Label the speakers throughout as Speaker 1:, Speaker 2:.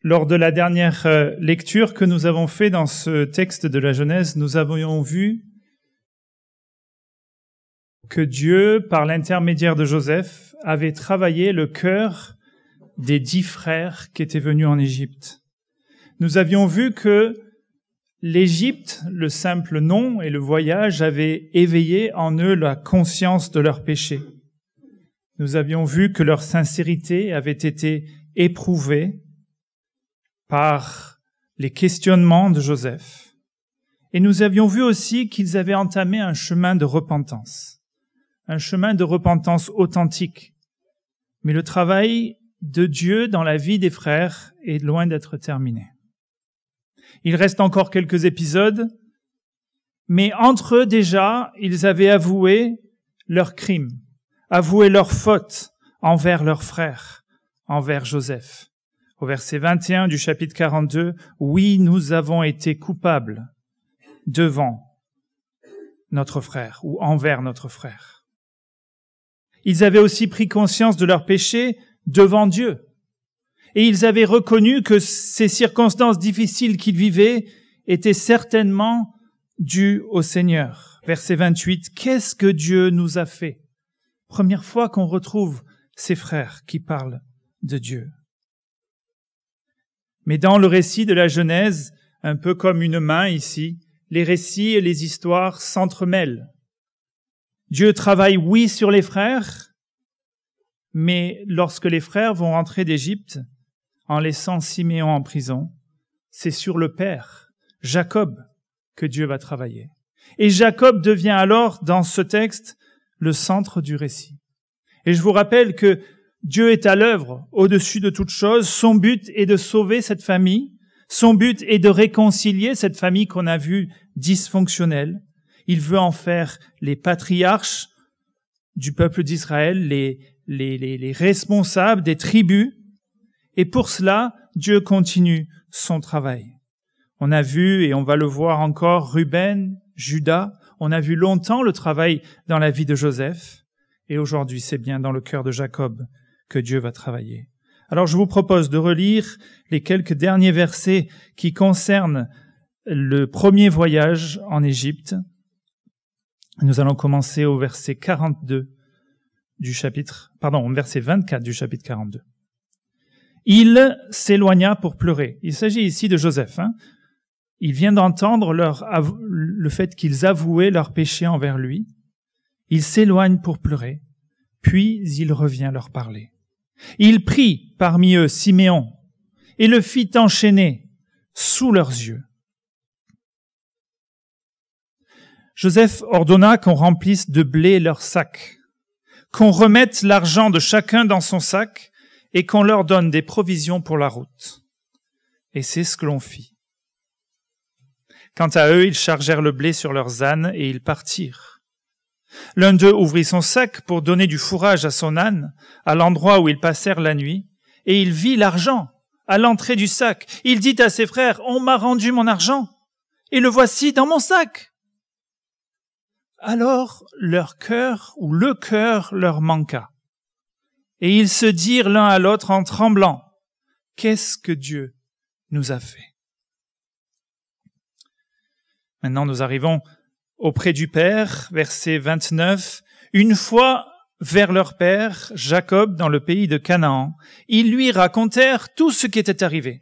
Speaker 1: Lors de la dernière lecture que nous avons fait dans ce texte de la Genèse, nous avions vu que Dieu, par l'intermédiaire de Joseph, avait travaillé le cœur des 10 frères qui étaient venus en Égypte. Nous avions vu que l'Égypte, le simple nom et le voyage avaient éveillé en eux la conscience de leur péché. Nous avions vu que leur sincérité avait été éprouvée par les questionnements de Joseph. Et nous avions vu aussi qu'ils avaient entamé un chemin de repentance authentique. Mais le travail de Dieu dans la vie des frères est loin d'être terminé. Il reste encore quelques épisodes, mais entre eux déjà, ils avaient avoué leurs crimes, avoué leurs fautes envers leurs frères, envers Joseph. Au verset 21 du chapitre 42, « Oui, nous avons été coupables devant notre frère ou envers notre frère. » Ils avaient aussi pris conscience de leurs péchés devant Dieu. Et ils avaient reconnu que ces circonstances difficiles qu'ils vivaient étaient certainement dues au Seigneur. Verset 28, « Qu'est-ce que Dieu nous a fait ?» Première fois qu'on retrouve ces frères qui parlent de Dieu. Mais dans le récit de la Genèse, un peu comme une main ici, les récits et les histoires s'entremêlent. Dieu travaille, oui, sur les frères, mais lorsque les frères vont rentrer d'Égypte, en laissant Siméon en prison, c'est sur le père, Jacob, que Dieu va travailler. Et Jacob devient alors, dans ce texte, le centre du récit. Et je vous rappelle que Dieu est à l'œuvre au-dessus de toute chose. Son but est de sauver cette famille. Son but est de réconcilier cette famille qu'on a vue dysfonctionnelle. Il veut en faire les patriarches du peuple d'Israël, les responsables des tribus. Et pour cela, Dieu continue son travail. On a vu, et on va le voir encore, Ruben, Juda. On a vu longtemps le travail dans la vie de Joseph. Et aujourd'hui, c'est bien dans le cœur de Jacob que Dieu va travailler. Alors je vous propose de relire les quelques derniers versets qui concernent le premier voyage en Égypte. Nous allons commencer au verset 42 verset 24 du chapitre 42. Il s'éloigna pour pleurer. Il s'agit ici de Joseph. Il vient d'entendre le fait qu'ils avouaient leur péché envers lui. Il s'éloigne pour pleurer, puis il revient leur parler. Il prit parmi eux Siméon et le fit enchaîner sous leurs yeux. Joseph ordonna qu'on remplisse de blé leurs sacs, qu'on remette l'argent de chacun dans son sac et qu'on leur donne des provisions pour la route. Et c'est ce que l'on fit. Quant à eux, ils chargèrent le blé sur leurs ânes et ils partirent. L'un d'eux ouvrit son sac pour donner du fourrage à son âne, à l'endroit où ils passèrent la nuit, et il vit l'argent à l'entrée du sac. Il dit à ses frères, « On m'a rendu mon argent, et le voici dans mon sac. » Alors le cœur leur manqua, et ils se dirent l'un à l'autre en tremblant, « Qu'est-ce que Dieu nous a fait ?» Maintenant, nous arrivons auprès du Père, verset 29. Une fois vers leur père, Jacob, dans le pays de Canaan, ils lui racontèrent tout ce qui était arrivé.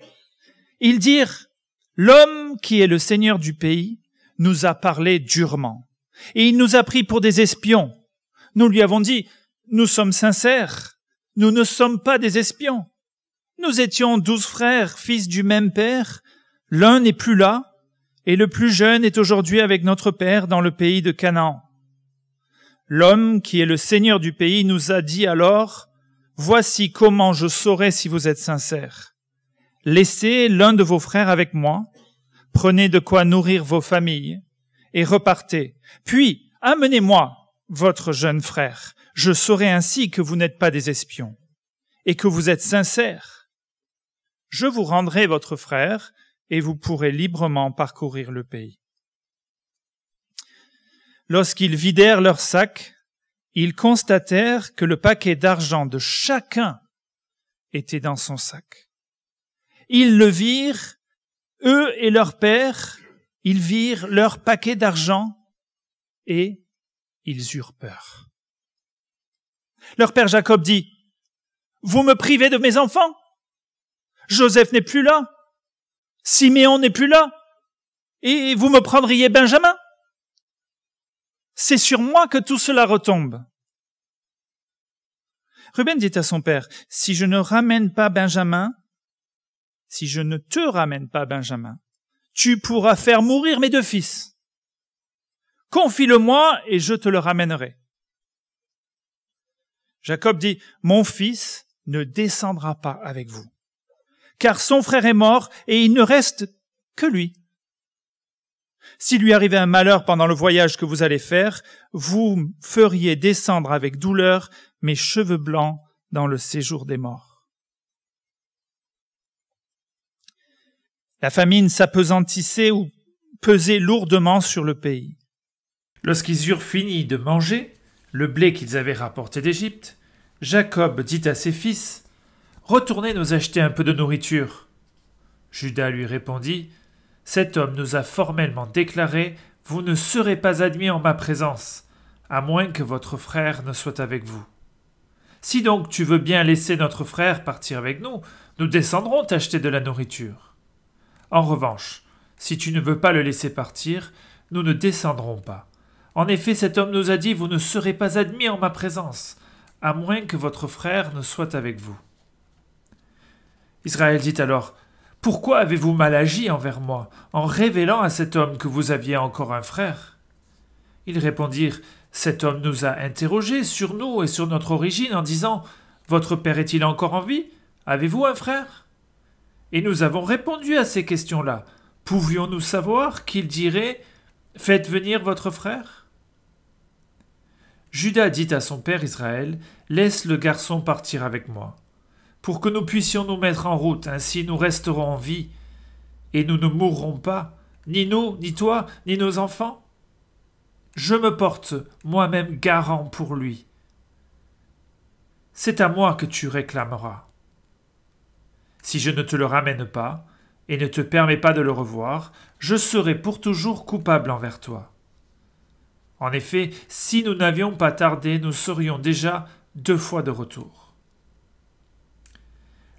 Speaker 1: Ils dirent, « L'homme qui est le seigneur du pays nous a parlé durement, et il nous a pris pour des espions. Nous lui avons dit, « Nous sommes sincères, nous ne sommes pas des espions. Nous étions 12 frères, fils du même père, l'un n'est plus là, et le plus jeune est aujourd'hui avec notre père dans le pays de Canaan. L'homme qui est le seigneur du pays nous a dit alors, « Voici comment je saurai si vous êtes sincères. Laissez l'un de vos frères avec moi, prenez de quoi nourrir vos familles, et repartez. Puis amenez-moi votre jeune frère. Je saurai ainsi que vous n'êtes pas des espions, et que vous êtes sincères. Je vous rendrai votre frère, et vous pourrez librement parcourir le pays. » Lorsqu'ils vidèrent leurs sacs, ils constatèrent que le paquet d'argent de chacun était dans son sac. Ils le virent, eux et leur père, ils virent leur paquet d'argent et ils eurent peur. Leur père Jacob dit, « Vous me privez de mes enfants? Joseph n'est plus là, Siméon n'est plus là, et vous me prendriez Benjamin? C'est sur moi que tout cela retombe. » Ruben dit à son père, « Si je ne ramène pas Benjamin, si je ne te ramène pas Benjamin, tu pourras faire mourir mes deux fils. Confie-le-moi et je te le ramènerai. » Jacob dit, « Mon fils ne descendra pas avec vous, car son frère est mort et il ne reste que lui. S'il lui arrivait un malheur pendant le voyage que vous allez faire, vous feriez descendre avec douleur mes cheveux blancs dans le séjour des morts. » La famine s'appesantissait ou pesait lourdement sur le pays. Lorsqu'ils eurent fini de manger le blé qu'ils avaient rapporté d'Égypte, Jacob dit à ses fils, « Retournez nous acheter un peu de nourriture. » Juda lui répondit, « Cet homme nous a formellement déclaré, « Vous ne serez pas admis en ma présence, à moins que votre frère ne soit avec vous. Si donc tu veux bien laisser notre frère partir avec nous, nous descendrons t'acheter de la nourriture. En revanche, si tu ne veux pas le laisser partir, nous ne descendrons pas. En effet, cet homme nous a dit, « Vous ne serez pas admis en ma présence, à moins que votre frère ne soit avec vous. » Israël dit alors, « Pourquoi avez-vous mal agi envers moi, en révélant à cet homme que vous aviez encore un frère ?» Ils répondirent, « Cet homme nous a interrogés sur nous et sur notre origine en disant, « Votre père est-il encore en vie? Avez-vous un frère ?» Et nous avons répondu à ces questions-là. Pouvions-nous savoir qu'il dirait, « Faites venir votre frère ?» Juda dit à son père Israël, « Laisse le garçon partir avec moi, pour que nous puissions nous mettre en route, ainsi nous resterons en vie, et nous ne mourrons pas, ni nous, ni toi, ni nos enfants. Je me porte moi-même garant pour lui. C'est à moi que tu réclameras. Si je ne te le ramène pas, et ne te permets pas de le revoir, je serai pour toujours coupable envers toi. En effet, si nous n'avions pas tardé, nous serions déjà 2 fois de retour. »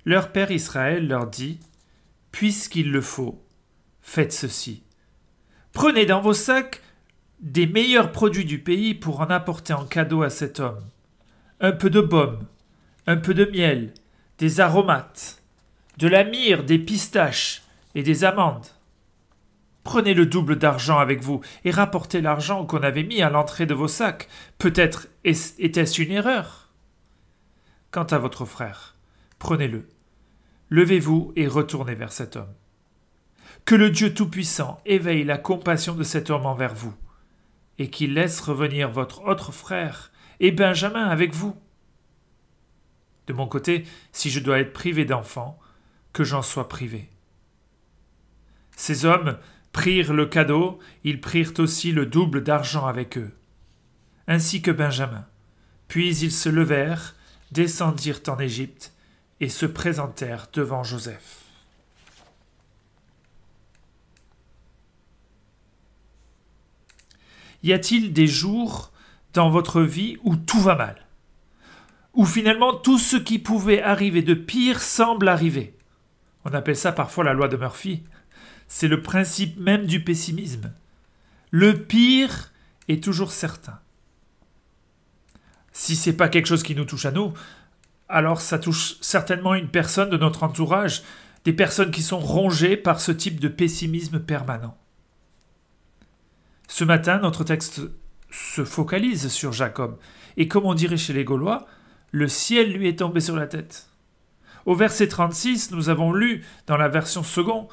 Speaker 1: Leur père Israël leur dit, « Puisqu'il le faut, faites ceci. Prenez dans vos sacs des meilleurs produits du pays pour en apporter en cadeau à cet homme. Un peu de baume, un peu de miel, des aromates, de la myrrhe, des pistaches et des amandes. Prenez le double d'argent avec vous et rapportez l'argent qu'on avait mis à l'entrée de vos sacs. Peut-être était-ce une erreur. Quant à votre frère, prenez-le. Levez-vous et retournez vers cet homme. Que le Dieu Tout-Puissant éveille la compassion de cet homme envers vous, et qu'il laisse revenir votre autre frère et Benjamin avec vous. De mon côté, si je dois être privé d'enfants, que j'en sois privé. » Ces hommes prirent le cadeau, ils prirent aussi le double d'argent avec eux, ainsi que Benjamin. Puis ils se levèrent, descendirent en Égypte et se présentèrent devant Joseph. Y a-t-il des jours dans votre vie où tout va mal? Où finalement tout ce qui pouvait arriver de pire semble arriver? On appelle ça parfois la loi de Murphy. C'est le principe même du pessimisme. Le pire est toujours certain. Si ce n'est pas quelque chose qui nous touche à nous, alors ça touche certainement une personne de notre entourage, des personnes qui sont rongées par ce type de pessimisme permanent. Ce matin, notre texte se focalise sur Jacob, et comme on dirait chez les Gaulois, le ciel lui est tombé sur la tête. Au verset 36, nous avons lu dans la version second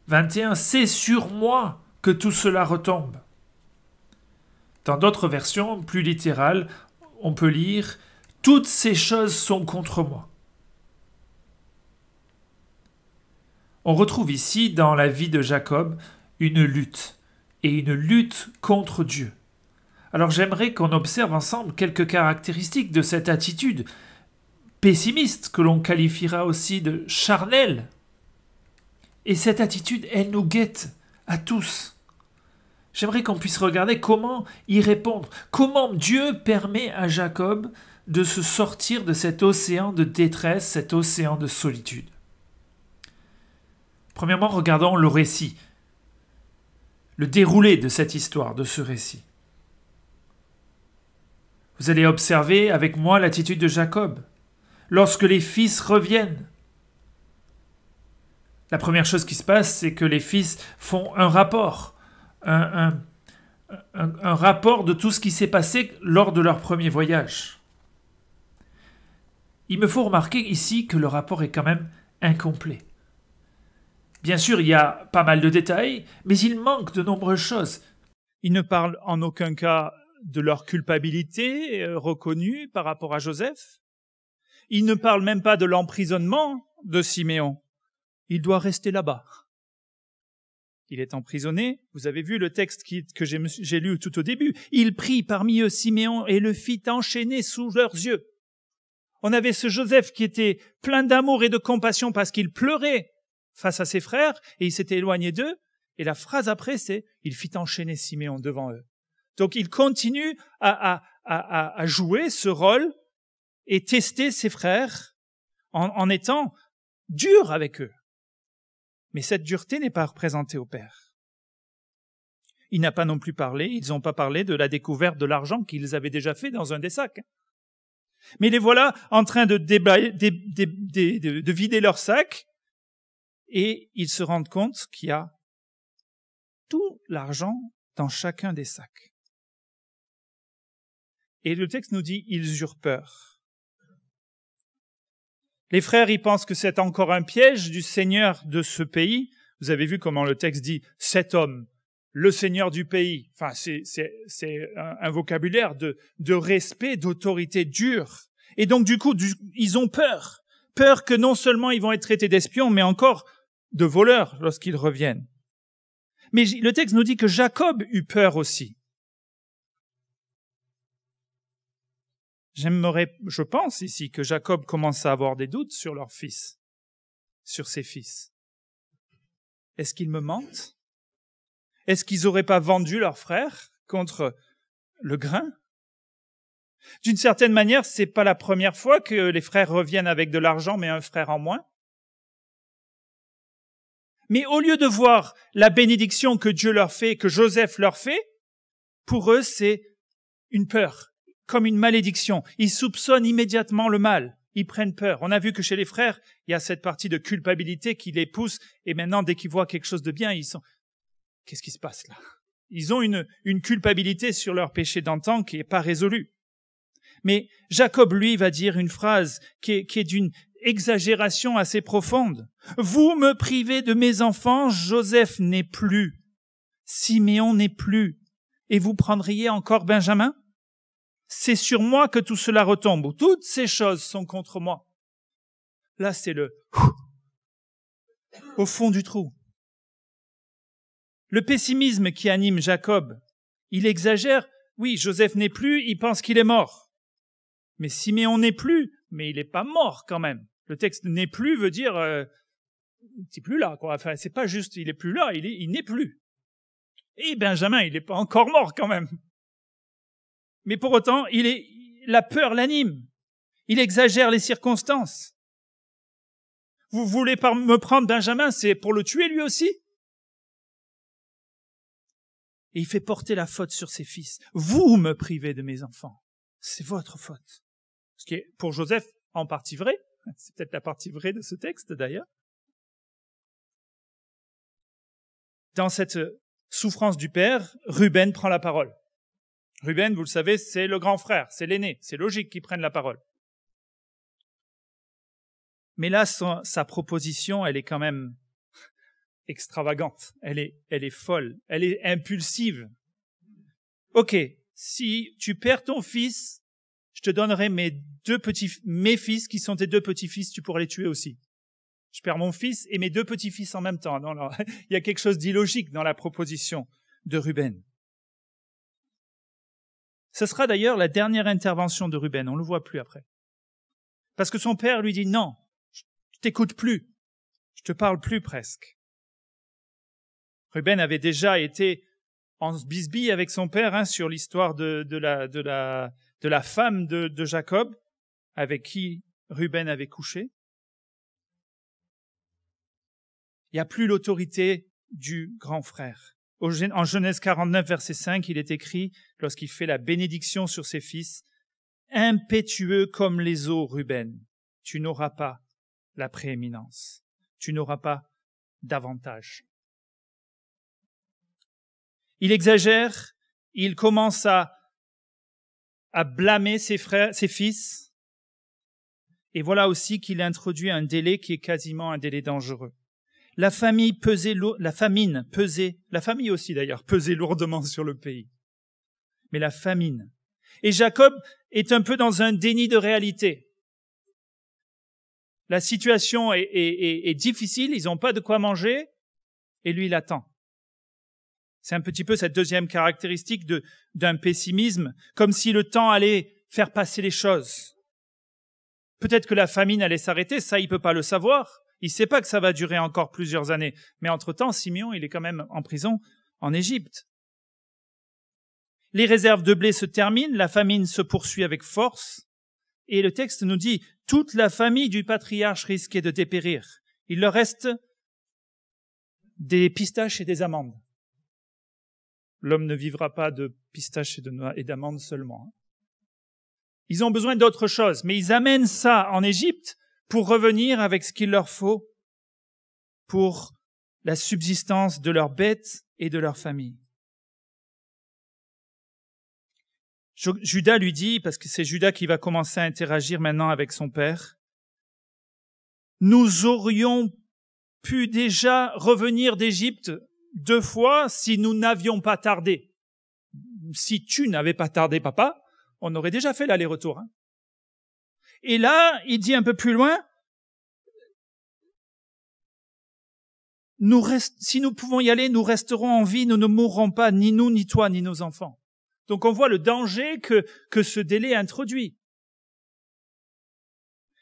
Speaker 1: 21, « C'est sur moi que tout cela retombe ». Dans d'autres versions, plus littérales, on peut lire « Toutes ces choses sont contre moi ». On retrouve ici, dans la vie de Jacob, une lutte contre Dieu. Alors j'aimerais qu'on observe ensemble quelques caractéristiques de cette attitude pessimiste, que l'on qualifiera aussi de charnelle.
Speaker 2: Et cette attitude, elle nous guette à tous. J'aimerais qu'on puisse regarder comment y répondre, comment Dieu permet à Jacob de se sortir de cet océan de détresse, cet océan de solitude. Premièrement, regardons le récit, le déroulé de cette histoire, de ce récit. Vous allez observer avec moi l'attitude de Jacob. Lorsque les fils reviennent, la première chose qui se passe, c'est que les fils font un rapport, un rapport de tout ce qui s'est passé lors de leur premier voyage. Il me faut remarquer ici que le rapport est quand même incomplet. Bien sûr, il y a pas mal de détails, mais il manque de nombreuses choses.
Speaker 1: Ils ne parlent en aucun cas de leur culpabilité reconnue par rapport à Joseph. Ils ne parlent même pas de l'emprisonnement de Siméon. Il doit rester là-bas. Il est emprisonné. Vous avez vu le texte que j'ai lu tout au début. Il prit parmi eux Siméon et le fit enchaîner sous leurs yeux. On avait ce Joseph qui était plein d'amour et de compassion parce qu'il pleurait face à ses frères et il s'était éloigné d'eux. Et la phrase après, c'est « il fit enchaîner Siméon devant eux ». Donc il continue à jouer ce rôle et tester ses frères en étant dur avec eux. Mais cette dureté n'est pas représentée au Père. Il n'a pas non plus parlé, ils n'ont pas parlé de la découverte de l'argent qu'ils avaient déjà fait dans un des sacs. Mais les voilà en train de vider leur sac et ils se rendent compte qu'il y a tout l'argent dans chacun des sacs. Et le texte nous dit, ils eurent peur. Les frères, ils pensent que c'est encore un piège du seigneur de ce pays. Vous avez vu comment le texte dit « cet homme », le seigneur du pays. Enfin, c'est un vocabulaire de respect, d'autorité dure. Et donc, du coup, ils ont peur. Peur que non seulement ils vont être traités d'espions, mais encore de voleurs lorsqu'ils reviennent. Mais le texte nous dit que Jacob eut peur aussi. Je pense ici que Jacob commence à avoir des doutes sur leurs fils, sur ses fils. Est-ce qu'ils me mentent? Est-ce qu'ils n'auraient pas vendu leur frère contre le grain? D'une certaine manière, c'est pas la première fois que les frères reviennent avec de l'argent, mais un frère en moins. Mais au lieu de voir la bénédiction que Dieu leur fait, que Joseph leur fait, pour eux, c'est une peur. Comme une malédiction. Ils soupçonnent immédiatement le mal. Ils prennent peur. On a vu que chez les frères, il y a cette partie de culpabilité qui les pousse. Et maintenant, dès qu'ils voient quelque chose de bien, ils sont... Qu'est-ce qui se passe là? Ils ont une culpabilité sur leur péché d'antan qui n'est pas résolue. Mais Jacob, lui, va dire une phrase qui est d'une exagération assez profonde. « Vous me privez de mes enfants, Joseph n'est plus. Siméon n'est plus. Et vous prendriez encore Benjamin ? C'est sur moi que tout cela retombe. Toutes ces choses sont contre moi. » Là, c'est au fond du trou. Le pessimisme qui anime Jacob, il exagère. Oui, Joseph n'est plus, il pense qu'il est mort. Mais Siméon n'est plus, mais il n'est pas mort quand même. Le texte « n'est plus » veut dire c'est plus là, quoi. Enfin, c'est pas juste il est plus là, il n'est plus. Et Benjamin, il n'est pas encore mort quand même. Mais pour autant, la peur l'anime. Il exagère les circonstances. Vous voulez pas me prendre Benjamin, c'est pour le tuer lui aussi? Et il fait porter la faute sur ses fils. Vous me privez de mes enfants. C'est votre faute. Ce qui est pour Joseph en partie vrai. C'est peut-être la partie vraie de ce texte d'ailleurs. Dans cette souffrance du père, Ruben prend la parole. Ruben, vous le savez, c'est le grand frère, c'est l'aîné, c'est logique qu'il prenne la parole. Mais là, sa proposition, elle est quand même extravagante, elle est folle, elle est impulsive. Ok, si tu perds ton fils, je te donnerai mes fils qui sont tes deux petits-fils, tu pourras les tuer aussi. Je perds mon fils et mes deux petits-fils en même temps. Non, il y a quelque chose d'illogique dans la proposition de Ruben. Ce sera d'ailleurs la dernière intervention de Ruben, on ne le voit plus après. Parce que son père lui dit non, je t'écoute plus, je te parle plus presque. Ruben avait déjà été en bisbille avec son père sur l'histoire de la femme de Jacob, avec qui Ruben avait couché. Il n'y a plus l'autorité du grand frère. En Genèse 49, verset 5, il est écrit, lorsqu'il fait la bénédiction sur ses fils, « Impétueux comme les eaux, Ruben, tu n'auras pas la prééminence, tu n'auras pas d'avantage. » Il exagère, il commence à blâmer ses fils, et voilà aussi qu'il introduit un délai qui est quasiment un délai dangereux. La famine pesait lourdement sur le pays. Mais la famine. Et Jacob est un peu dans un déni de réalité. La situation est difficile, ils n'ont pas de quoi manger, et lui, il attend. C'est un petit peu cette deuxième caractéristique d'un pessimisme, comme si le temps allait faire passer les choses. Peut-être que la famine allait s'arrêter, ça, il peut pas le savoir. Il sait pas que ça va durer encore plusieurs années. Mais entre-temps, Simeon, il est quand même en prison en Égypte. Les réserves de blé se terminent, la famine se poursuit avec force, et le texte nous dit « Toute la famille du patriarche risquait de dépérir. Il leur reste des pistaches et des amandes. » L'homme ne vivra pas de pistaches et d'amandes seulement. Ils ont besoin d'autre chose, mais ils amènent ça en Égypte pour revenir avec ce qu'il leur faut pour la subsistance de leurs bêtes et de leur famille. Judas lui dit, parce que c'est Judas qui va commencer à interagir maintenant avec son père, « Nous aurions pu déjà revenir d'Égypte 2 fois si nous n'avions pas tardé. Si tu n'avais pas tardé, papa, on aurait déjà fait l'aller-retour. » Et là, il dit un peu plus loin, si nous pouvons y aller, nous resterons en vie, nous ne mourrons pas, ni nous, ni toi, ni nos enfants. Donc on voit le danger que ce délai introduit.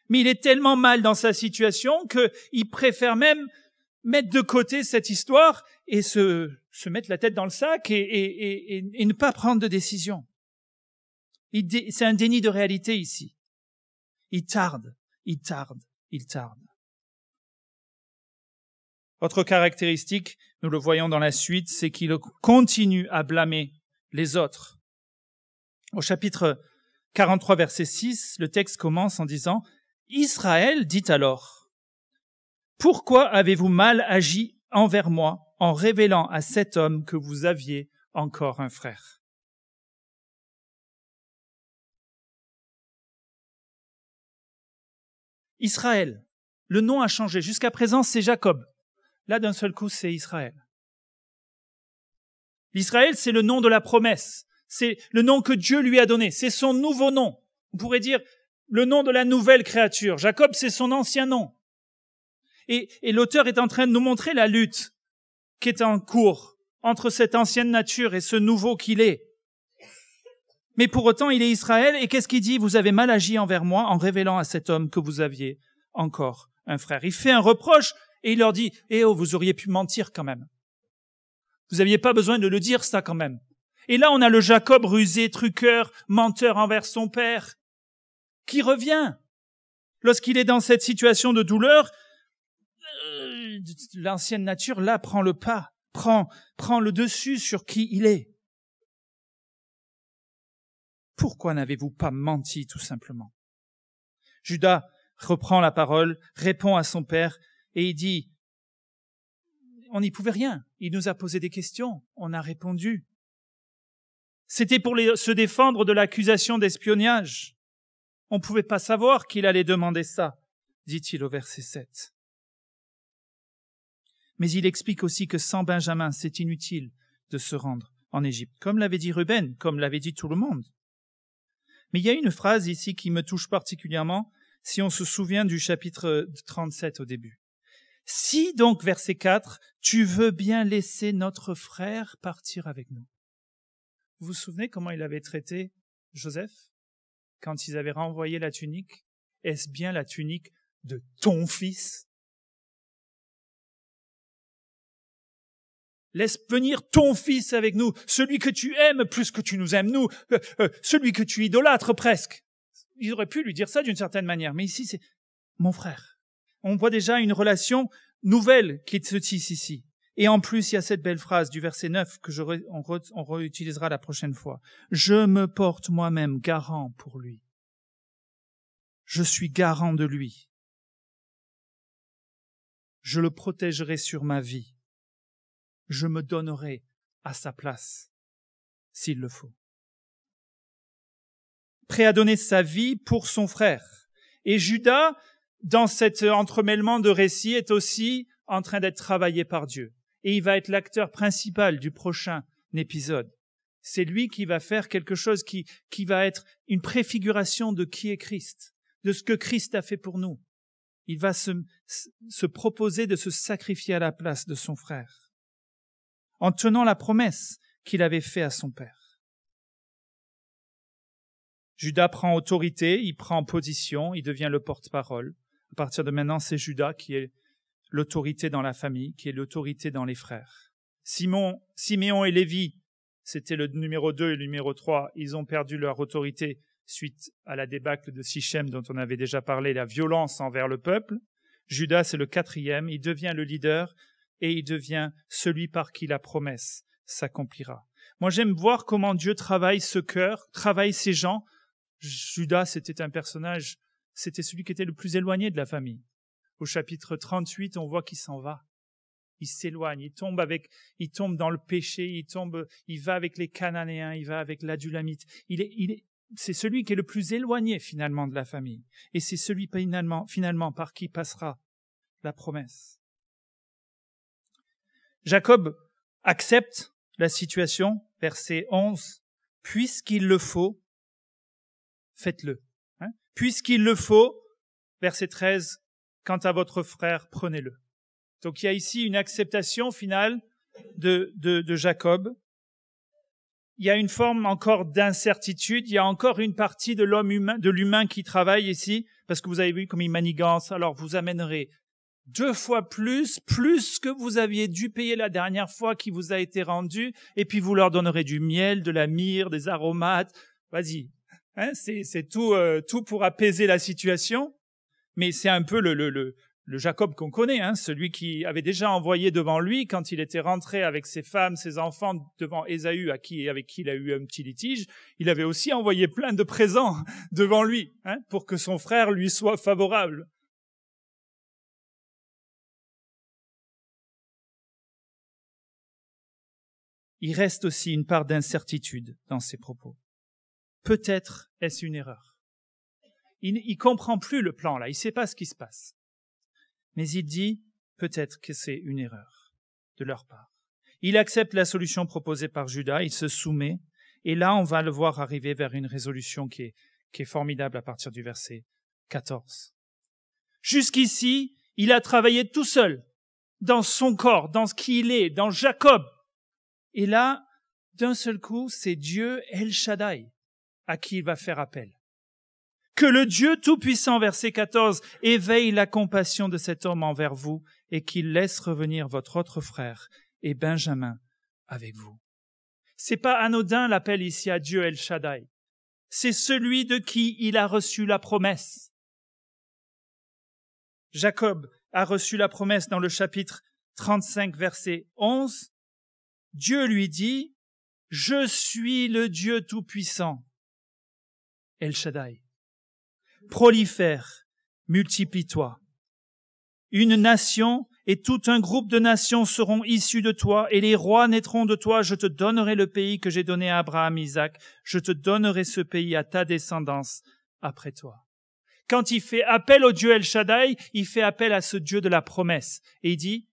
Speaker 1: Mais il est tellement mal dans sa situation qu'il préfère même mettre de côté cette histoire et se mettre la tête dans le sac et ne pas prendre de décision. C'est un déni de réalité ici. Il tarde. Autre caractéristique, nous le voyons dans la suite, c'est qu'il continue à blâmer les autres. Au chapitre 43, verset 6, le texte commence en disant « Israël dit alors, « Pourquoi avez-vous mal agi envers moi en révélant à cet homme que vous aviez encore un frère ?» Israël, le nom a changé. Jusqu'à présent, c'est Jacob. Là, d'un seul coup, c'est Israël. L'Israël, c'est le nom de la promesse. C'est le nom que Dieu lui a donné. C'est son nouveau nom. On pourrait dire le nom de la nouvelle créature. Jacob, c'est son ancien nom. Et l'auteur est en train de nous montrer la lutte qui est en cours entre cette ancienne nature et ce nouveau qu'il est. Mais pour autant, il est Israël, et qu'est-ce qu'il dit ? Vous avez mal agi envers moi en révélant à cet homme que vous aviez encore un frère. Il fait un reproche, et il leur dit, vous auriez pu mentir quand même. Vous n'aviez pas besoin de le dire, ça quand même. Et là, on a le Jacob rusé, truqueur, menteur envers son père, qui revient. Lorsqu'il est dans cette situation de douleur, l'ancienne nature, là, prend le pas, prend le dessus sur qui il est. Pourquoi n'avez-vous pas menti, tout simplement ? Judas reprend la parole, répond à son père, et il dit, on n'y pouvait rien. Il nous a posé des questions, on a répondu. C'était pour se défendre de l'accusation d'espionnage. On ne pouvait pas savoir qu'il allait demander ça, dit-il au verset 7. Mais il explique aussi que sans Benjamin, c'est inutile de se rendre en Égypte, comme l'avait dit Ruben, comme l'avait dit tout le monde. Mais il y a une phrase ici qui me touche particulièrement, si on se souvient du chapitre 37 au début. Si donc, verset 4, tu veux bien laisser notre frère partir avec nous. Vous vous souvenez comment il avait traité Joseph quand ils avaient renvoyé la tunique ? Est-ce bien la tunique de ton fils ? Laisse venir ton fils avec nous, celui que tu aimes plus que tu nous aimes nous, celui que tu idolâtres presque. Il aurait pu lui dire ça d'une certaine manière, mais ici c'est mon frère. On voit déjà une relation nouvelle qui se tisse ici. Et en plus, il y a cette belle phrase du verset 9 que on réutilisera la prochaine fois. Je me porte moi-même garant pour lui. Je suis garant de lui. Je le protégerai sur ma vie. Je me donnerai à sa place, s'il le faut. Prêt à donner sa vie pour son frère. Et Judas, dans cet entremêlement de récits, est aussi en train d'être travaillé par Dieu. Et il va être l'acteur principal du prochain épisode. C'est lui qui va faire quelque chose qui va être une préfiguration de qui est Christ, de ce que Christ a fait pour nous. Il va se proposer de se sacrifier à la place de son frère, en tenant la promesse qu'il avait faite à son père. Judas prend autorité, il prend position, il devient le porte-parole. À partir de maintenant, c'est Judas qui est l'autorité dans la famille, qui est l'autorité dans les frères. Siméon et Lévi, c'était le numéro 2 et le numéro 3, ils ont perdu leur autorité suite à la débâcle de Sichem dont on avait déjà parlé, la violence envers le peuple. Judas, c'est le 4e, il devient le leader et il devient celui par qui la promesse s'accomplira. Moi, j'aime voir comment Dieu travaille ce cœur, travaille ces gens. Judas, c'était un personnage, c'était celui qui était le plus éloigné de la famille. Au chapitre 38, on voit qu'il s'en va. Il s'éloigne, il tombe dans le péché, il va avec les Cananéens, il va avec l'Adulamite. C'est celui qui est le plus éloigné finalement de la famille. Et c'est celui finalement par qui passera la promesse. Jacob accepte la situation, verset 11. Puisqu'il le faut, faites-le. Puisqu'il le faut, verset 13, quant à votre frère, prenez-le. Donc il y a ici une acceptation finale de Jacob. Il y a une forme encore d'incertitude, il y a encore une partie de l'humain qui travaille ici, parce que vous avez vu comme il manigance, alors vous amènerez 2 fois plus que vous aviez dû payer la dernière fois qui vous a été rendu, et puis vous leur donnerez du miel, de la myrrhe, des aromates. Vas-y, c'est tout pour apaiser la situation. Mais c'est un peu le Jacob qu'on connaît, celui qui avait déjà envoyé devant lui, quand il était rentré avec ses femmes, ses enfants, devant Ésaü, avec qui il a eu un petit litige, il avait aussi envoyé plein de présents devant lui, pour que son frère lui soit favorable. Il reste aussi une part d'incertitude dans ses propos. Peut-être est-ce une erreur. Il comprend plus le plan là, il sait pas ce qui se passe. Mais il dit peut-être que c'est une erreur de leur part. Il accepte la solution proposée par Judas, il se soumet, et là on va le voir arriver vers une résolution qui est formidable à partir du verset 14. Jusqu'ici, il a travaillé tout seul, dans son corps, dans ce qu'il est, dans Jacob. Et là, d'un seul coup, c'est Dieu El Shaddai à qui il va faire appel. Que le Dieu Tout-Puissant, verset 14, éveille la compassion de cet homme envers vous et qu'il laisse revenir votre autre frère et Benjamin avec vous. C'est pas anodin l'appel ici à Dieu El Shaddai. C'est celui de qui il a reçu la promesse. Jacob a reçu la promesse dans le chapitre 35, verset 11. Dieu lui dit, « Je suis le Dieu Tout-Puissant, El Shaddai. Prolifère, multiplie-toi. Une nation et tout un groupe de nations seront issus de toi, et les rois naîtront de toi. Je te donnerai le pays que j'ai donné à Abraham, Isaac. Je te donnerai ce pays à ta descendance après toi. » Quand il fait appel au Dieu El Shaddai, il fait appel à ce Dieu de la promesse. Et il dit,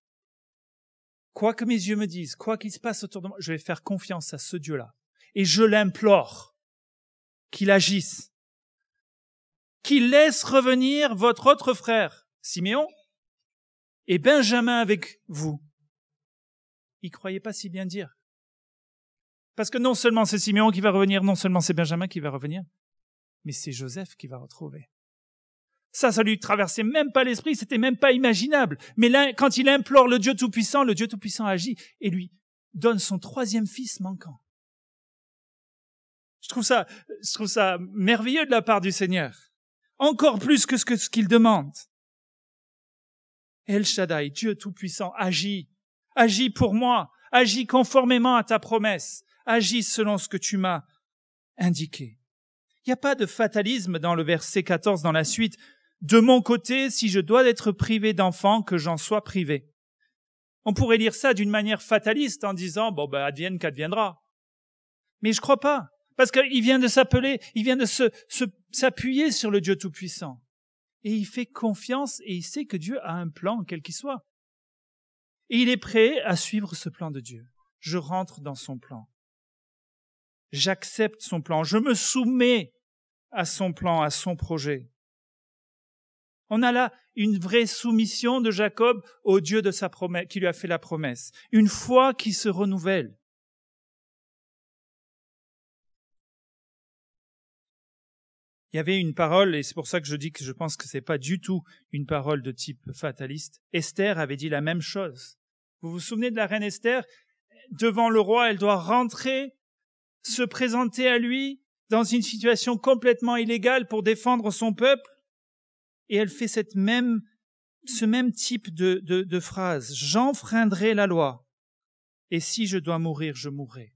Speaker 1: quoi que mes yeux me disent, quoi qu'il se passe autour de moi, je vais faire confiance à ce Dieu-là. Et je l'implore qu'il agisse. Qu'il laisse revenir votre autre frère, Siméon, et Benjamin avec vous. Il croyait pas si bien dire. Parce que non seulement c'est Siméon qui va revenir, non seulement c'est Benjamin qui va revenir, mais c'est Joseph qui va retrouver. Ça lui traversait même pas l'esprit, c'était même pas imaginable. Mais là, quand il implore le Dieu Tout-Puissant agit, et lui, donne son 3e fils manquant. Je trouve ça merveilleux de la part du Seigneur. Encore plus que ce qu'il demande. El Shaddai, Dieu Tout-Puissant, agis pour moi, agis conformément à ta promesse, agis selon ce que tu m'as indiqué. Il n'y a pas de fatalisme dans le verset 14 dans la suite. De mon côté, si je dois être privé d'enfants, que j'en sois privé. On pourrait lire ça d'une manière fataliste en disant, advienne qu'adviendra. Mais je crois pas. Parce qu'il vient de s'appuyer sur le Dieu Tout-Puissant. Et il fait confiance et il sait que Dieu a un plan, quel qu'il soit. Et il est prêt à suivre ce plan de Dieu. Je rentre dans son plan. J'accepte son plan. Je me soumets à son plan, à son projet. On a là une vraie soumission de Jacob au Dieu de sa promesse, qui lui a fait la promesse. Une foi qui se renouvelle. Il y avait une parole, et c'est pour ça que je dis que je pense que c'est pas du tout une parole de type fataliste. Esther avait dit la même chose. Vous vous souvenez de la reine Esther? Devant le roi, elle doit rentrer, se présenter à lui dans une situation complètement illégale pour défendre son peuple. Et elle fait ce même type de phrase. J'enfreindrai la loi. Et si je dois mourir, je mourrai.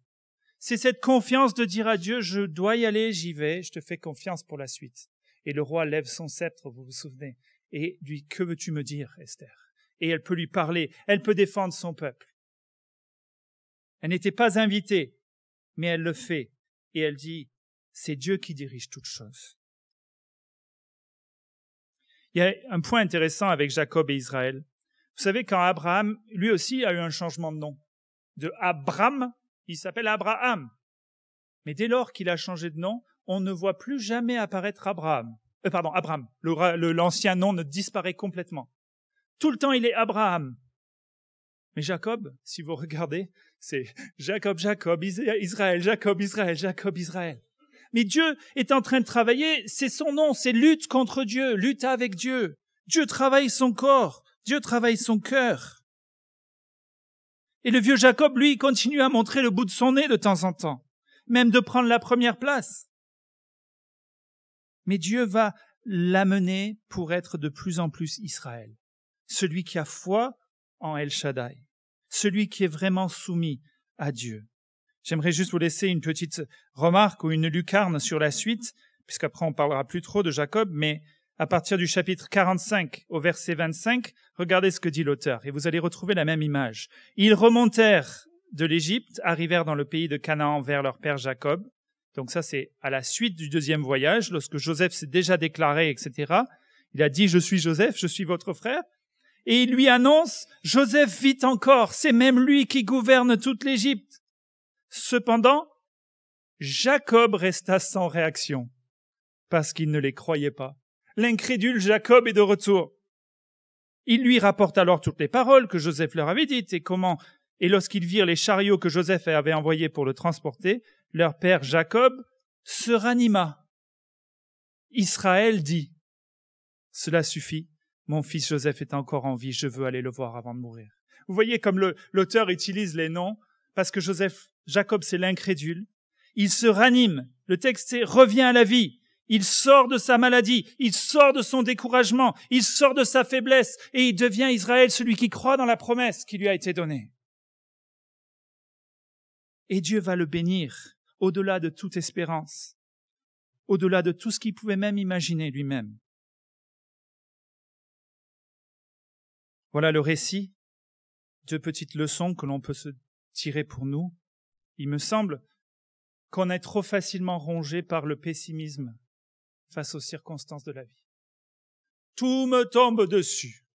Speaker 1: C'est cette confiance de dire à Dieu, je dois y aller, j'y vais, je te fais confiance pour la suite. Et le roi lève son sceptre, vous vous souvenez, et lui, que veux-tu me dire, Esther? Et elle peut lui parler, elle peut défendre son peuple. Elle n'était pas invitée, mais elle le fait. Et elle dit, c'est Dieu qui dirige toutes choses. Il y a un point intéressant avec Jacob et Israël. Vous savez, quand Abraham, lui aussi, a eu un changement de nom. De Abram, il s'appelle Abraham. Mais dès lors qu'il a changé de nom, on ne voit plus jamais apparaître Abram. L'ancien nom ne disparaît complètement. Tout le temps, il est Abraham. Mais Jacob, si vous regardez, c'est Jacob, Israël, Jacob, Israël, Jacob, Israël. Mais Dieu est en train de travailler, c'est son nom, c'est lutte contre Dieu, lutte avec Dieu. Dieu travaille son corps, Dieu travaille son cœur. Et le vieux Jacob, lui, continue à montrer le bout de son nez de temps en temps, même de prendre la première place. Mais Dieu va l'amener pour être de plus en plus Israël, celui qui a foi en El Shaddai, celui qui est vraiment soumis à Dieu. J'aimerais juste vous laisser une petite remarque ou une lucarne sur la suite, puisqu'après on parlera plus trop de Jacob, mais à partir du chapitre 45 au verset 25, regardez ce que dit l'auteur, et vous allez retrouver la même image. Ils remontèrent de l'Égypte, arrivèrent dans le pays de Canaan vers leur père Jacob. Donc ça, c'est à la suite du 2e voyage, lorsque Joseph s'est déjà déclaré, etc. Il a dit, je suis Joseph, je suis votre frère. Et il lui annonce, Joseph vit encore, c'est même lui qui gouverne toute l'Égypte. Cependant, Jacob resta sans réaction, parce qu'il ne les croyait pas. L'incrédule Jacob est de retour. Il lui rapporte alors toutes les paroles que Joseph leur avait dites et lorsqu'ils virent les chariots que Joseph avait envoyés pour le transporter, leur père Jacob se ranima. Israël dit, cela suffit, mon fils Joseph est encore en vie, je veux aller le voir avant de mourir. Vous voyez comme l'auteur utilise les noms, parce que Jacob c'est l'incrédule, il se ranime, le texte c'est revient à la vie. Il sort de sa maladie, il sort de son découragement, il sort de sa faiblesse et il devient Israël, celui qui croit dans la promesse qui lui a été donnée. Et Dieu va le bénir au-delà de toute espérance, au-delà de tout ce qu'il pouvait même imaginer lui-même. Voilà le récit, 2 petites leçons que l'on peut se tirer pour nous. Il me semble qu'on est trop facilement rongé par le pessimisme face aux circonstances de la vie. Tout me tombe dessus.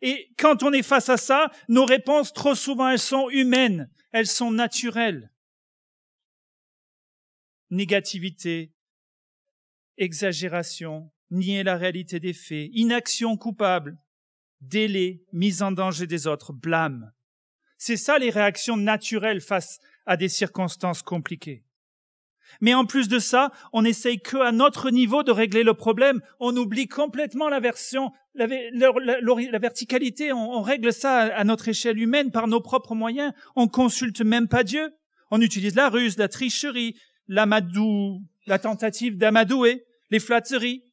Speaker 1: Et quand on est face à ça, nos réponses, trop souvent, elles sont humaines, elles sont naturelles. Négativité, exagération, nier la réalité des faits, inaction coupable, délai, mise en danger des autres, blâme. C'est ça les réactions naturelles face à des circonstances compliquées. Mais en plus de ça, on essaye que à notre niveau de régler le problème. On oublie complètement la verticalité. On règle ça à notre échelle humaine par nos propres moyens. On consulte même pas Dieu. On utilise la ruse, la tricherie, la tentative d'amadouer, les flatteries.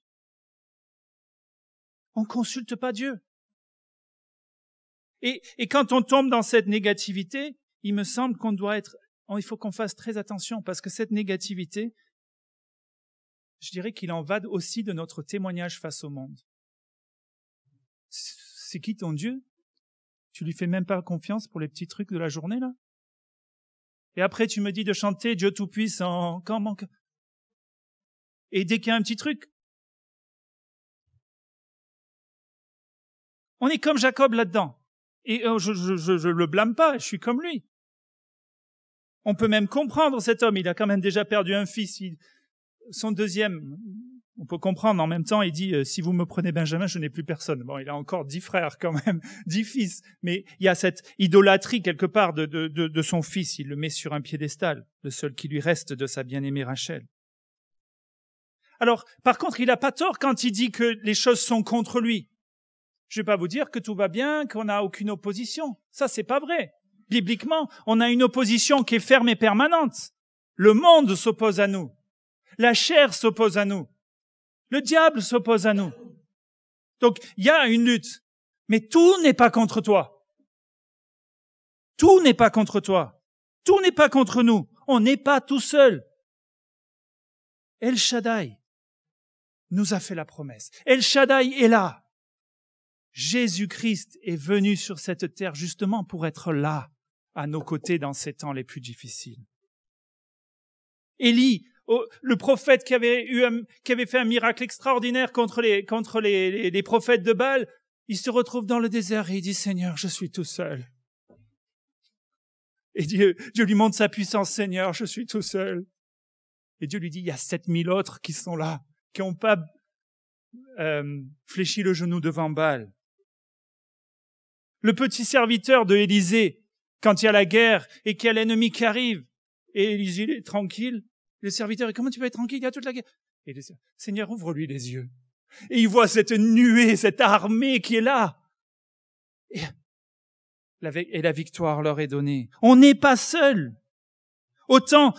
Speaker 1: On consulte pas Dieu. Et quand on tombe dans cette négativité, il me semble il faut qu'on fasse très attention parce que cette négativité, je dirais qu'il en va aussi de notre témoignage face au monde. C'est qui ton Dieu? Tu lui fais même pas confiance pour les petits trucs de la journée, là? Et après, tu me dis de chanter Dieu Tout-Puissant, et dès qu'il y a un petit truc, on est comme Jacob là-dedans. Et je le blâme pas, je suis comme lui. On peut même comprendre cet homme, il a quand même déjà perdu un fils, son deuxième, on peut comprendre, en même temps il dit si vous me prenez Benjamin, je n'ai plus personne. Bon, il a encore 10 frères quand même, 10 fils, mais il y a cette idolâtrie quelque part de son fils, il le met sur un piédestal, le seul qui lui reste de sa bien-aimée Rachel. Alors, par contre, il n'a pas tort quand il dit que les choses sont contre lui. Je ne vais pas vous dire que tout va bien, qu'on n'a aucune opposition. Ça, c'est pas vrai. Bibliquement, on a une opposition qui est ferme et permanente. Le monde s'oppose à nous. La chair s'oppose à nous. Le diable s'oppose à nous. Donc, il y a une lutte. Mais tout n'est pas contre toi. Tout n'est pas contre toi. Tout n'est pas contre nous. On n'est pas tout seul. El Shaddai nous a fait la promesse. El Shaddai est là. Jésus-Christ est venu sur cette terre justement pour être là, à nos côtés dans ces temps les plus difficiles. Élie, le prophète qui avait fait un miracle extraordinaire contre les prophètes de Baal, il se retrouve dans le désert et il dit « Seigneur, je suis tout seul. » Et Dieu lui montre sa puissance « Seigneur, je suis tout seul. » Et Dieu lui dit « Il y a 7000 autres qui sont là, qui n'ont pas fléchi le genou devant Baal. » Le petit serviteur de Élisée, quand il y a la guerre et qu'il y a l'ennemi qui arrive, et Élisée est tranquille, le serviteur dit « Comment tu peux être tranquille? Il y a toute la guerre. » Et le Seigneur, ouvre-lui les yeux. Et il voit cette nuée, cette armée qui est là. Et la victoire leur est donnée. On n'est pas seul. Autant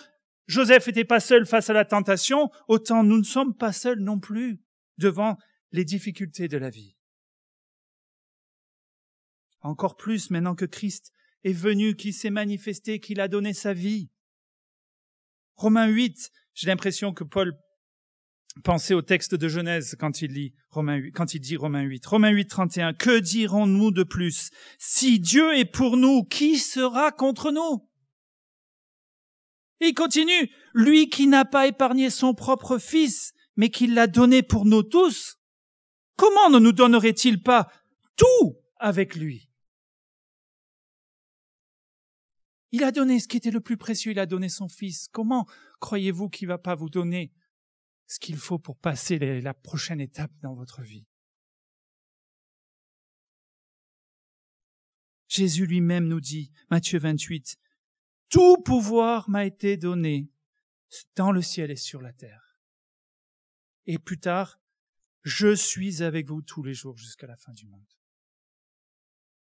Speaker 1: Joseph n'était pas seul face à la tentation, autant nous ne sommes pas seuls non plus devant les difficultés de la vie. Encore plus maintenant que Christ est venu, qu'il s'est manifesté, qu'il a donné sa vie. Romains 8, j'ai l'impression que Paul pensait au texte de Genèse quand il dit Romains 8. Romains 8, 31. Que dirons-nous de plus? Si Dieu est pour nous, qui sera contre nous? Et il continue. Lui qui n'a pas épargné son propre fils, mais qui l'a donné pour nous tous, comment ne nous donnerait-il pas tout avec lui? Il a donné ce qui était le plus précieux, il a donné son fils. Comment croyez-vous qu'il va pas vous donner ce qu'il faut pour passer la prochaine étape dans votre vie? Jésus lui-même nous dit, Matthieu 28, « Tout pouvoir m'a été donné dans le ciel et sur la terre. » Et plus tard, « Je suis avec vous tous les jours jusqu'à la fin du monde. »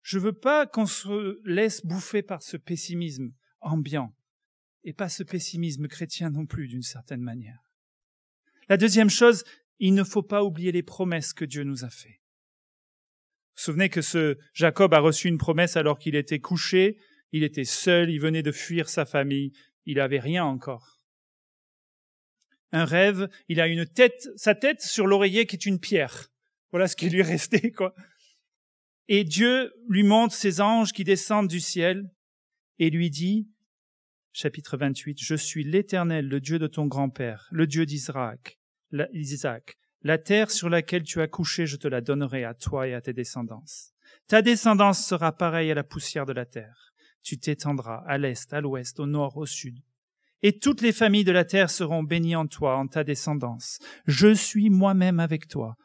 Speaker 1: Je veux pas qu'on se laisse bouffer par ce pessimisme ambiant et pas ce pessimisme chrétien non plus d'une certaine manière. La deuxième chose, il ne faut pas oublier les promesses que Dieu nous a faites. Vous vous souvenez que Jacob a reçu une promesse alors qu'il était couché, il était seul, il venait de fuir sa famille, il n'avait rien encore. Un rêve, il a sa tête sur l'oreiller qui est une pierre. Voilà ce qui lui est resté, quoi. Et Dieu lui montre ses anges qui descendent du ciel et lui dit, chapitre 28, « Je suis l'Éternel, le Dieu de ton grand-père, le Dieu d'Isaac. La terre sur laquelle tu as couché, je te la donnerai à toi et à tes descendances. Ta descendance sera pareille à la poussière de la terre. Tu t'étendras à l'est, à l'ouest, au nord, au sud. Et toutes les familles de la terre seront bénies en toi, en ta descendance. Je suis moi-même avec toi.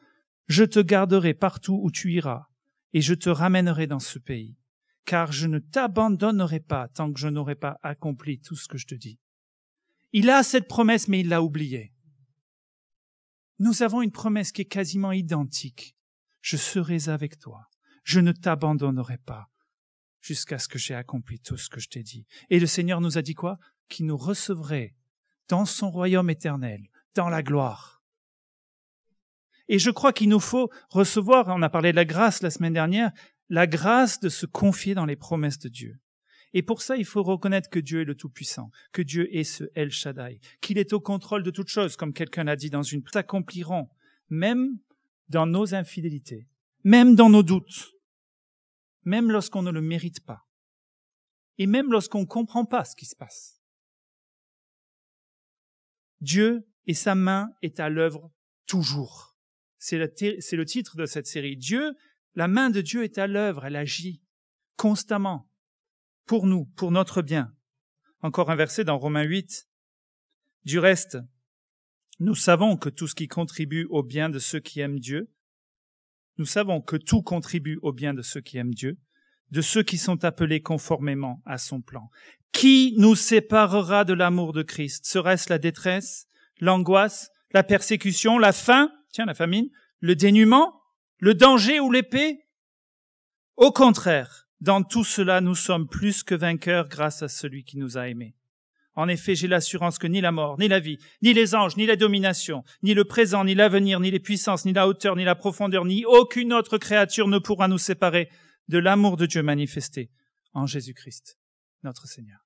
Speaker 1: Je te garderai partout où tu iras. Et je te ramènerai dans ce pays, car je ne t'abandonnerai pas tant que je n'aurai pas accompli tout ce que je te dis. » Il a cette promesse, mais il l'a oubliée. Nous avons une promesse qui est quasiment identique. Je serai avec toi. Je ne t'abandonnerai pas jusqu'à ce que j'ai accompli tout ce que je t'ai dit. Et le Seigneur nous a dit quoi? Qu'il nous recevrait dans son royaume éternel, dans la gloire. Et je crois qu'il nous faut recevoir, on a parlé de la grâce la semaine dernière, la grâce de se confier dans les promesses de Dieu. Et pour ça, il faut reconnaître que Dieu est le Tout-Puissant, que Dieu est ce El Shaddai, qu'il est au contrôle de toutes choses, comme quelqu'un l'a dit dans une... s'accompliront, même dans nos infidélités, même dans nos doutes, même lorsqu'on ne le mérite pas, et même lorsqu'on ne comprend pas ce qui se passe. Dieu et sa main est à l'œuvre toujours. C'est le titre de cette série. La main de Dieu est à l'œuvre, elle agit constamment pour nous, pour notre bien. Encore un verset dans Romains 8. Du reste, nous savons que tout ce qui contribue au bien de ceux qui aiment Dieu, nous savons que tout contribue au bien de ceux qui aiment Dieu, de ceux qui sont appelés conformément à son plan. Qui nous séparera de l'amour de Christ? Serait-ce la détresse, l'angoisse, la persécution, la faim, la famine, le dénuement, le danger ou l'épée? Au contraire, dans tout cela, nous sommes plus que vainqueurs grâce à celui qui nous a aimés. En effet, j'ai l'assurance que ni la mort, ni la vie, ni les anges, ni la domination, ni le présent, ni l'avenir, ni les puissances, ni la hauteur, ni la profondeur, ni aucune autre créature ne pourra nous séparer de l'amour de Dieu manifesté en Jésus-Christ, notre Seigneur.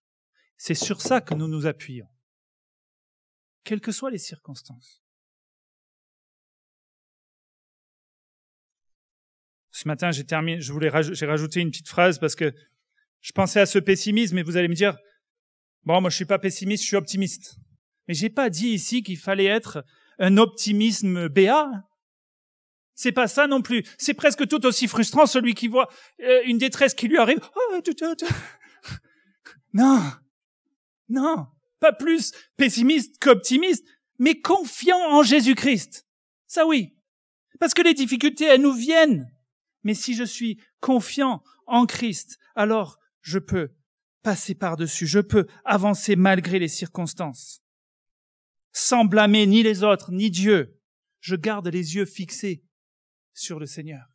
Speaker 1: C'est sur ça que nous nous appuyons, quelles que soient les circonstances. Ce matin, j'ai rajouté une petite phrase parce que je pensais à ce pessimisme et vous allez me dire, bon, moi je suis pas pessimiste, je suis optimiste. Mais j'ai pas dit ici qu'il fallait être un optimisme béat. C'est pas ça non plus. C'est presque tout aussi frustrant celui qui voit une détresse qui lui arrive. Non, pas plus pessimiste qu'optimiste, mais confiant en Jésus-Christ. Ça oui. Parce que les difficultés, elles nous viennent. Mais si je suis confiant en Christ, alors je peux passer par-dessus, je peux avancer malgré les circonstances. Sans blâmer ni les autres, ni Dieu. Je garde les yeux fixés sur le Seigneur.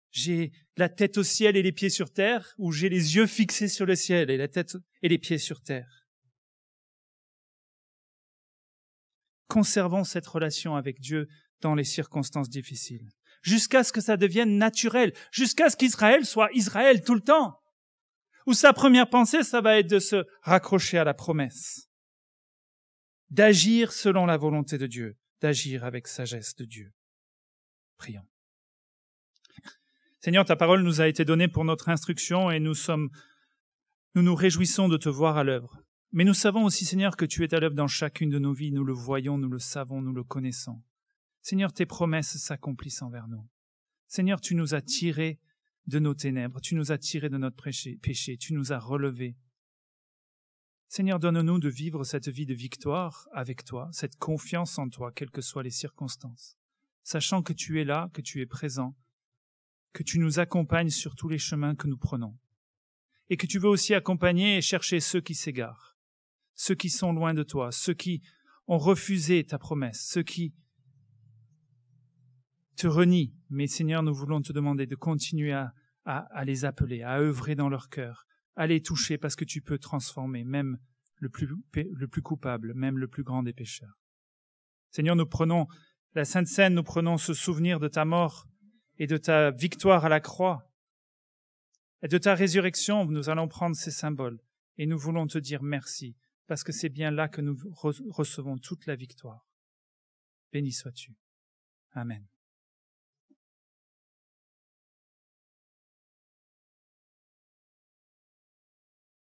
Speaker 1: J'ai la tête au ciel et les pieds sur terre, ou j'ai les yeux fixés sur le ciel et la tête et les pieds sur terre. Conservons cette relation avec Dieu dans les circonstances difficiles, jusqu'à ce que ça devienne naturel, jusqu'à ce qu'Israël soit Israël tout le temps. Où sa première pensée, ça va être de se raccrocher à la promesse, d'agir selon la volonté de Dieu, d'agir avec sagesse de Dieu. Prions. Seigneur, ta parole nous a été donnée pour notre instruction et nous nous réjouissons de te voir à l'œuvre. Mais nous savons aussi, Seigneur, que tu es à l'œuvre dans chacune de nos vies. Nous le voyons, nous le savons, nous le connaissons. Seigneur, tes promesses s'accomplissent envers nous. Seigneur, tu nous as tirés de nos ténèbres, tu nous as tirés de notre péché, tu nous as relevés. Seigneur, donne-nous de vivre cette vie de victoire avec toi, cette confiance en toi, quelles que soient les circonstances, sachant que tu es là, que tu es présent, que tu nous accompagnes sur tous les chemins que nous prenons, et que tu veux aussi accompagner et chercher ceux qui s'égarent, ceux qui sont loin de toi, ceux qui ont refusé ta promesse, ceux qui te renient. Mais Seigneur, nous voulons te demander de continuer à les appeler, à œuvrer dans leur cœur, à les toucher parce que tu peux transformer même le plus coupable, même le plus grand des pécheurs. Seigneur, nous prenons la Sainte Seine, nous prenons ce souvenir de ta mort et de ta victoire à la croix et de ta résurrection. Nous allons prendre ces symboles et nous voulons te dire merci parce que c'est bien là que nous recevons toute la victoire. Béni sois-tu. Amen.